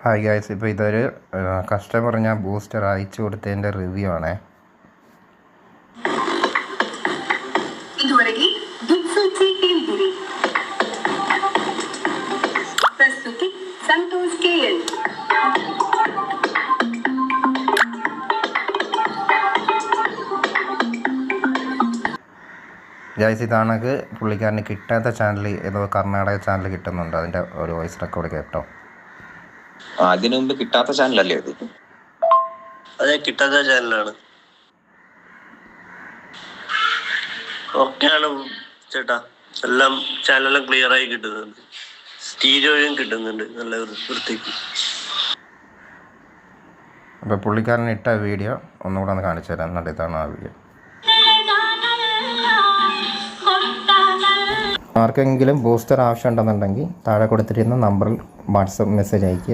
Hi guys, ഇപ്പോൾ ഇതൊരു customer ഞാൻ ബൂസ്റ്റർ അയച്ചു കൊടുത്തതിൻ്റെ റിവ്യൂ ആണേ. ಇದುವರೆಗೆ ದಿಕ್ಸೂಚಿ ಕೇಳಿದಿರಿ. ಪ್ರಸ್ತುತಿ ಸಂತೋಷ್ KL. ഗായ്സ്, ഇതാണെങ്കിൽ പുള്ളിക്കാരന് കിട്ടാത്ത ചാനൽ ഏതോ കർണാടക ചാനൽ കിട്ടുന്നുണ്ട്. അതിൻ്റെ ഒരു വോയിസ് റെക്കോർഡ് കേട്ടോ. അതിനു മുമ്പ് കിട്ടാത്ത ചാനലല്ലേ അത്? അതെ, കിട്ടാത്ത ചാനലാണ്. ഓക്കെയാണ് ചേട്ടാ, എല്ലാം ചാനലെല്ലാം ക്ലിയർ ആയി കിട്ടുന്നുണ്ട്, സ്റ്റീരിയോയും കിട്ടുന്നുണ്ട് നല്ല വൃത്തിക്ക്. അപ്പോൾ പുള്ളിക്കാരൻ ഇട്ട വീഡിയോ ഒന്നുകൂടെ ഒന്ന് കാണിച്ചു തരാം. എന്നിട്ട് ഇതാണ് ആ വീഡിയോ. ആർക്കെങ്കിലും ബൂസ്റ്റർ ആവശ്യമുണ്ടെന്നുണ്ടെങ്കിൽ താഴെ കൊടുത്തിരിക്കുന്ന നമ്പറിൽ വാട്സപ്പ് മെസ്സേജ് അയയ്ക്കുക.